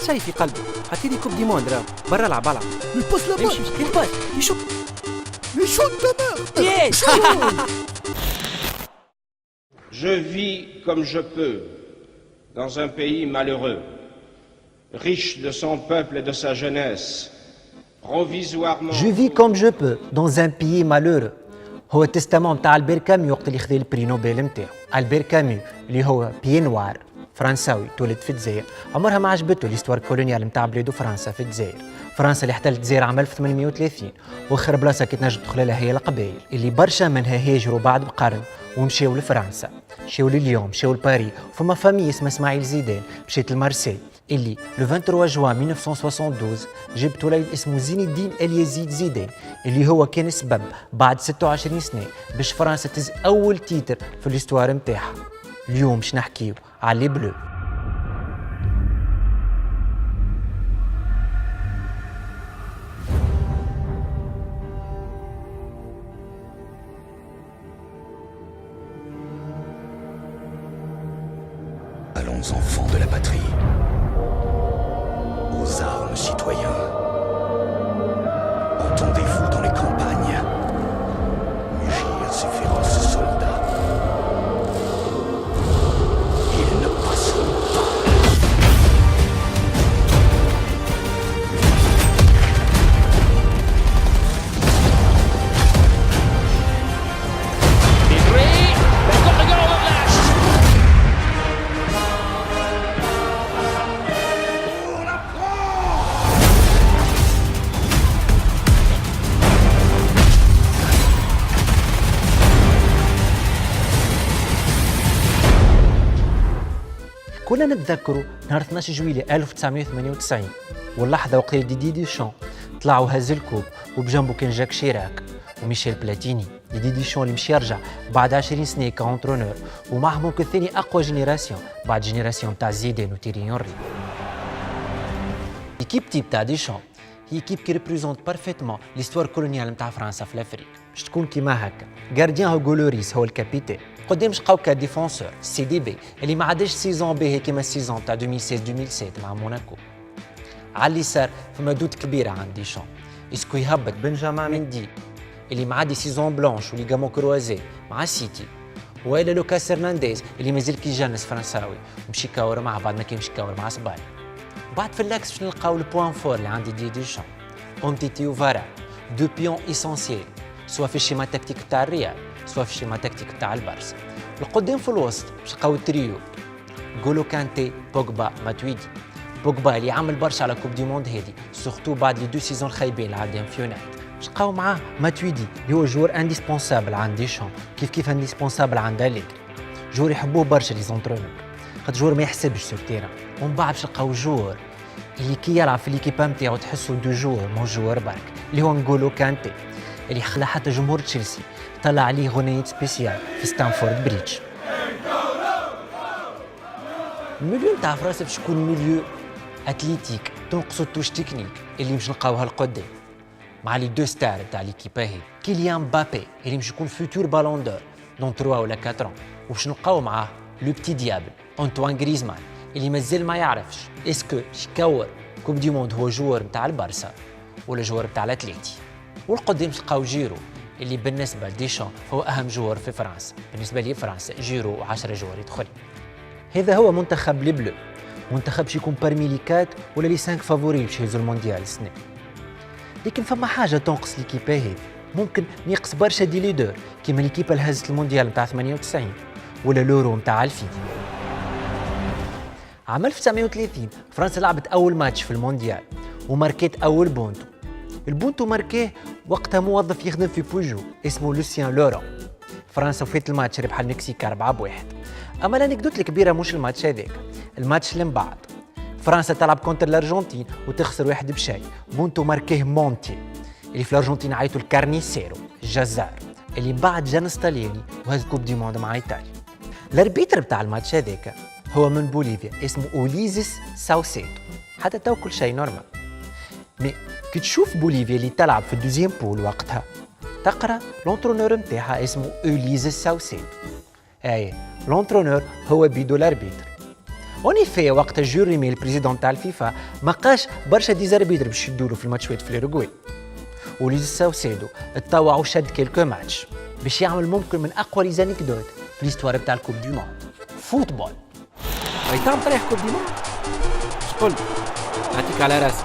شيء في قلبي، حطيلي كوب دي موند راه برا العب العب. الباس لا امشي الباس يشوف يشوت تمام. Je vis comme je peux dans un pays malheureux, riche de son peuple et de sa jeunesse, provisoirement... Je vis comme je peux dans un pays malheureux. هو التستامون تاع البير كامي وقت اللي خذ البري نوبل نتاعو. البير كامي اللي هو بيي نوار فرنساوي تولد في الجزائر، عمرها ما عجبته ليستوار كولونيال نتاع بلاد فرنسا في الجزائر. فرنسا اللي احتلت الجزائر عام 1830 واخر بلاصه كي تنجم تدخل لها هي القبائل اللي برشا منها هاجروا بعد بقرن ومشاو لفرنسا، مشاو لليون، مشاو لباريس، وفما فامي اسمها اسماعيل زيدان مشيت لمارسي اللي لو 23 جوان 1972 جبت ولد اسمه زين الدين اليزيد زيدان اللي هو كان سبب بعد 26 سنه باش فرنسا تز اول تيتر في الاستوار نتاعها. اليوم باش نحكيو على لي بلو. Allons enfants de la patrie, aux armes citoyens. Entendez-vous dans les campagnes mugir ces féroces soldats. Ils ne passeront pas. كنا نتذكروا نهار 12 جويلية 1998 واللحظة وقت اللي ديدي ديشان طلع وهز الكوب وبجنبه كان جاك شيراك وميشيل بلاتيني. ديدي ديشان اللي مش يرجع بعد 20 سنة كونترونور ومعه ممكن ثاني أقوى جينيراسيون بعد جينيراسيون تاع زيدان وتيري هنري. ليكيب تيب تاع ديشان هي كيب كي ريبريزونت بارفيتمون ليستوار كولونيال نتاع فرنسا في الافريق. باش تكون كيما هكا غارديان هوغو لوريس هو الكابيتان، قدام شقاو كديفونسور سي دي بي اللي ما عادش سيزون باهي كيما السيزون تاع 2016-2017 مع موناكو. على اليسار فما دوت كبيره عند ديشان، اسكو يهبط بنجامين مندي اللي معدي سيزون بلانش وليغامون كروازي مع سيتي، ولا لوكاس هرنانديز اللي مازال كيجنس فرنساوي ومشي كاور معاه بعد ما كان مشي كاور مع صباي. بعد في اللاكس باش نلقاو البوان فور اللي عند دي ديشان، اونتيتي وفارا دو بيون اسونسييل سوا في الشيما تكتيك تاع الريال سوا في الشيما تكتيك تاع البارسا. القدام في الوسط باش نلقاو التريو غولو كانتي بوجبا ماتويدي. بوجبا اللي عمل برشا على كوب دي موند هادي سورتو بعد لي دو سيزون الخايبين اللي عندهم في يونايتد. باش نلقاو معاه ماتويدي اللي هو جوور انديسبونسابل عند ديشان كيف انديسبونسابل عند أليغري، جوور يحبوه برشا لي زونترونور خاطر جوور ما يحسبش سور تيران. ومن بعد باش نلقاو جوور اللي كي يلعب في ليكيبا نتاعو تحسو دو جوور مو جوور برك اللي هو نقولو كانتي اللي خلى حتى جمهور تشيلسي طلع عليه غنية سبيسيال في ستانفورد بريدج. المليو نتاع فرنسا باش يكون ميليو اتليتيك تنقصو التوش تكنيك اللي باش نلقاوها القدام مع لي دو ستار تاع ليكيبا هي كيليان مبابي اللي باش يكون فوتور بالون دور دون 3 ولا 4 وباش نلقاو معاه لو بتي ديابل انطوان غريزمان اللي مازال ما يعرفش اسكو يكور كوب دي موند هو جوار نتاع البارسا ولا جوار نتاع الاتليتي. والقدام تلقاو جيرو اللي بالنسبه لديشان هو اهم جوار في فرنسا، بالنسبه لي فرنسا جيرو و10 جوار يدخل. هذا هو منتخب لي بلو، منتخب باش يكون بارمي لي 4 ولا لي 5 فافوري باش يهزوا المونديال السنه. لكن فما حاجه تنقص ليكيبا هذه، ممكن ينقص برشا دي ليدر كيما ليكيبا اللي هزت المونديال نتاع 98 ولا لورو نتاع 2000. عام 1930 فرنسا لعبت اول ماتش في المونديال وماركيت اول بونتو. البونتو ماركيه وقتها موظف يخدم في بوجو اسمه لوسيان لورون. فرنسا فات الماتش ربح المكسيك 4-1. اما الانكدوت الكبيره مش الماتش هذاك، الماتش اللي من بعد فرنسا تلعب كونتر الارجنتين وتخسر 1-0. بونتو ماركيه مونتي اللي في الارجنتين عيطوا الكارنيسيرو الجزار اللي من بعد جانس طلياني وهز كوب دي موند مع ايطاليا. الاربيتر بتاع الماتش هذاك هو من بوليفيا اسمه اوليزيس ساوسيتو. حتى تو كل شيء نورمال، مي كي تشوف بوليفيا اللي تلعب في الدوزيام بول وقتها تقرا لونترونور نتاعها اسمه اوليزيس ساوسيتو. اي لونترونور هو بيدو الاربيتر. اونيفي وقت جيريمي البريزيدون تاع الفيفا ما لقاش برشا ديزاربيتر باش يدوا له في الماتشات في الأوروغواي. وليز ساوسيدو تطوع وشد كيلكو ماتش باش يعمل ممكن من اقوى لي زانيكدوت في ليستوار تاع الكوب دي موند. فوتبول راهي تعمل طريح كوب ديما. شقول نعطيك على راسك.